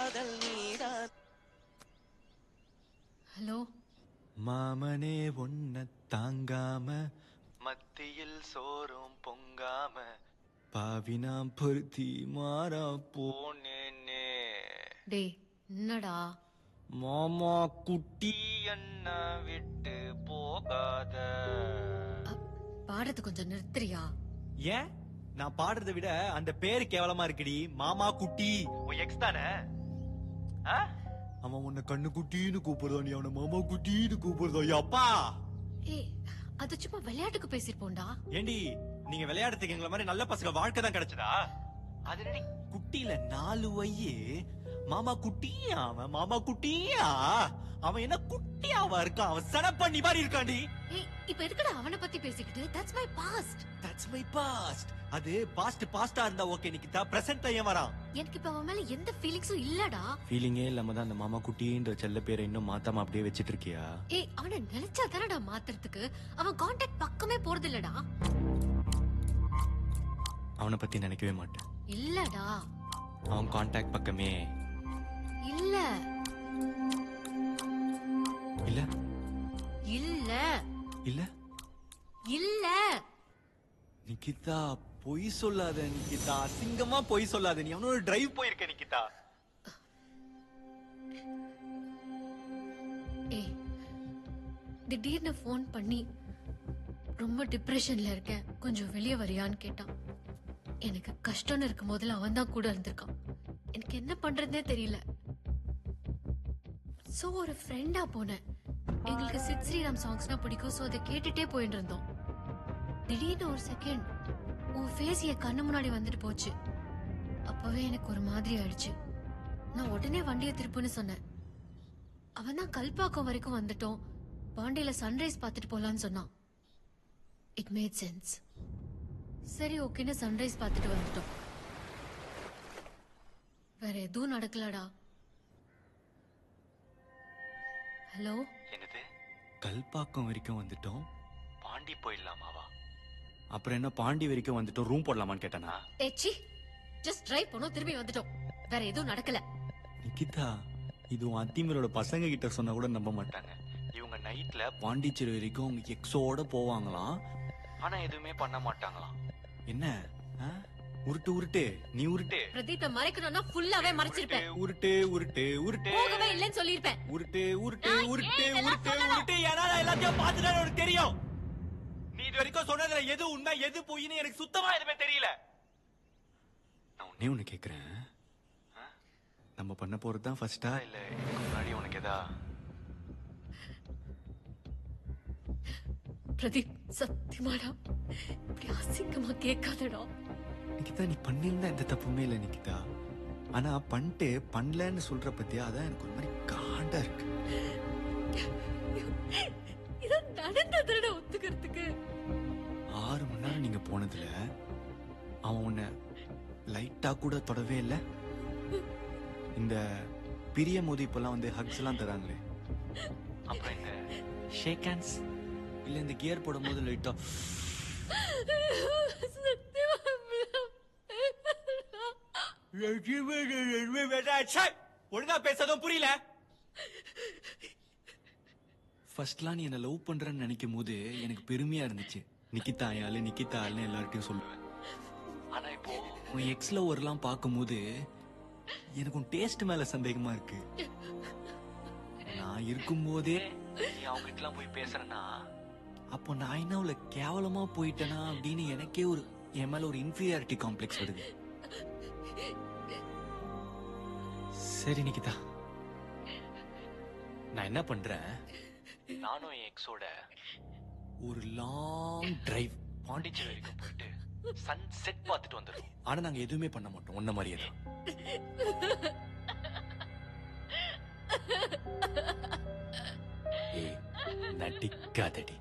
காதல் நீதான். ஹலோ மாமனே ஒன்ன தாங்காம மத்தியில் சோறும் பொங்காம பாவினாம் பொருத்தி மாறா போனேனே. டேய் என்னடா மாமா குட்டி என்ன விட்டு போகாத. பாடுறது கொஞ்சம் நிறுத்துறியா? ஏன் நான் பாடுறதை விட அந்த பேரு கேவலமா இருக்குடி. மாமா குட்டி உன் எக்ஸ் தானே? அவன் உன்னை கண்ணு குட்டின்னு கூப்பிடுறா, நீ அவனை மாமா குட்டின்னு கூப்பிடுறா. அப்பா ஏய் அது சும்மா விளையாட்டுக்கு பேசிருப்போம்டா. ஏண்டி நீங்க விளையாடுறதுக்கு எங்களை மாதிரி நல்ல பசங்க வாழ்க்கை தான் கிடைச்சதா? அது குட்டியில 4 வையே மாமா குட்டியா. அவன் மாமா குட்டியா, அவன் என்ன குட்டியாவா இருக்கான்? அவன் சனப்பண்ணி மாதிரி இருக்காண்டி. ஏய் இப்ப எதுக்குடா அவனை பத்தி பேசிக்கிட்டு? That's my past. That's my past. அது பாஸ்ட் பாஸ்டா இருந்தா ஓகே நிக்கிதா. பிரசன்ட்ல ஏன் வரான்? எனக்கு இப்ப அவன் மேல எந்த ஃபீலிங்ஸும் இல்லடா. ஃபீலிங்கே இல்லாம தான் அந்த மாமா குட்டின்ற செல்ல பேரை இன்னும் மாத்தாம அப்படியே வச்சிட்டு இருக்கியா? ஏய் அவனை நினைச்சா தானடா மாத்துறதுக்கு. அவன் கான்டாக்ட் பக்கமே போறது இல்லடா. அவனை பத்தி நினைக்கவே மாட்டேன். இல்லடா அவன் கான்டாக்ட் பக்கமே இல்ல இல்ல இல்ல இல்ல இல்ல. நிக்கிதா பொய் சொல்லாத நிக்கிதா. அசிங்கமா பொய் சொல்லாத. நீ அவனோட டிரைவ் போயிருக்க நிக்கிதா. ஏய் திடீர்னு ஃபோன் பண்ணி ரொம்ப டிப்ரெஷன்ல இருக்கேன், கொஞ்சம் வெளியே வரியான்னு கேட்டான். எனக்கு கஷ்டம்னு இருக்கும் போதுல அவன் தான் கூட இருந்திருக்கான். எனக்கு என்ன பண்றதுனே தெரியல. சோ ஒரு ஃப்ரெண்டா போனேன். எங்களுக்கு சித் ஸ்ரீராம் சாங்ஸ்னா பிடிக்கும். சோ அதை கேட்டுட்டே போயிட்டு இருந்தோம். திடீர்னு ஒரு செகண்ட் உன் ஃபேஸ் என் கண்ணு முன்னாடி வந்துட்டு போச்சு. அப்பவே எனக்கு ஒரு மாதிரி ஆயிடுச்சு. நான் உடனே வண்டியை திருப்புன்னு சொன்னேன். அவன் தான் கல்பாக்கம் வரைக்கும் வந்துட்டோம், பாண்டியில சன்ரைஸ் பார்த்துட்டு போலான்னு சொன்னான். It made sense. சரி ஓகேன்னு சன்ரைஸ் பார்த்துட்டு வந்துட்டோம். வேற எதுவும் நடக்கலடா. ஹலோ என்னது? கல்பாக்கம் வரைக்கும் வந்துட்டோம், பாண்டி போயிடலாமாவா? அப்புறம் என்ன பாண்டி வரைக்கும் வந்துட்டோம், ரூம் போடலாமான்னு கேட்டானா? ஏச்சி ஜஸ்ட் டிரைவ் பண்ணோம், திரும்பி வந்துட்டோம். வேற எதுவும் நடக்கல. நிக்கிதா இது உன் அத்திமரோட பசங்க கிட்ட சொன்னா கூட நம்ப மாட்டாங்க. இவங்க நைட்ல பாண்டிச்சேரி வரைக்கும் அவங்க எக்ஸோட போவாங்களாம், ஆனா எதுவுமே பண்ண மாட்டாங்களாம். என்ன உருட்டு உருட்டு நீ உருட்டு. பிரதீப்பை மறைக்கணும்னா ஃபுல்லாவே மறைச்சிருப்பேன். உருட்டு உருட்டு உருட்டு போகவே இல்லைன்னு சொல்லிருப்பேன். உருட்டு உருட்டு உருட்டு உருட்டு உருட்டு. ஏன்னா நான் எல்லாத்தையும் பார்த்துட்டா உனக்கு தெரியும். நீ இது வரைக்கும் சொன்னதுல எது உண்மை எது பொய்ன்னு எனக்கு சுத்தமா எதுவுமே தெரியல. நான் உன்னே ஒண்ணு கேக்குறேன், நம்ம பண்ண போறதுதான் ஃபர்ஸ்டா இல்ல இதுக்கு முன்னாடி உனக்கு எதா? பிரதீப் சத்தியமாடா இப்படி அசிங்கமா கேட்காதடா. நிக்கிதா நீ பண்ணிருந்தா எந்த தப்புமே இல்ல நிக்கிதா. ஆனா பண்ணிட்டு பண்ணலன்னு சொல்ற பத்தியா, அதான் எனக்கு ஒரு மாதிரி காண்டா இருக்கு. இதான் நடந்ததுடா ஒத்துக்கிறதுக்கு. 6 மணி நேரம் நீங்க போனதுல அவன் உன்னை லைட்டா கூட தொடவே இல்ல. இந்த பிரிய மோதி இப்பெல்லாம் வந்து ஹக்ஸ் எல்லாம் தராங்களே, அப்புறம் இந்த ஷேக் ஹேண்ட்ஸ் இல்ல இந்த கியர் போடும் போது லைட்டா ஒழுங்கா பேசதும் புரியல. ஃபர்ஸ்ட்லாம் நீ என்ன லவ் பண்றன்னு நினைக்கும் போது எனக்கு பெருமையா இருந்துச்சு. நிக்கிதா ஆளு நிக்கிதா ஆளுன்னு எல்லார்ட்டையும் சொல்லுவேன். ஆனா இப்போ உன் எக்ஸ் லவர் எல்லாம் பார்க்கும் போது எனக்கு உன் டேஸ்ட் மேல சந்தேகமா இருக்கு. நான் இருக்கும் போதே நீ அவங்க கிட்ட எல்லாம் போய் பேசுறேன்னா அப்போ நான் என்ன அவளை கேவலமா போயிட்டேனா அப்படின்னு எனக்கே ஒரு என் மேல ஒரு இன்ஃபீரியாரிட்டி காம்ப்ளெக்ஸ் வருது. சரி நிக்கிதா, நான் என்ன பண்றேன், நானும் என் எக்ஸோட ஒரு லாங் டிரைவ் பாண்டிச்சேரி வரைக்கும் போயிட்டு சன் செட் பார்த்துட்டு வந்துடும். ஆனா நாங்க எதுவுமே பண்ண மாட்டோம், ஒன்ன மாதிரியே தான். ஏய் நடிக்காதடி.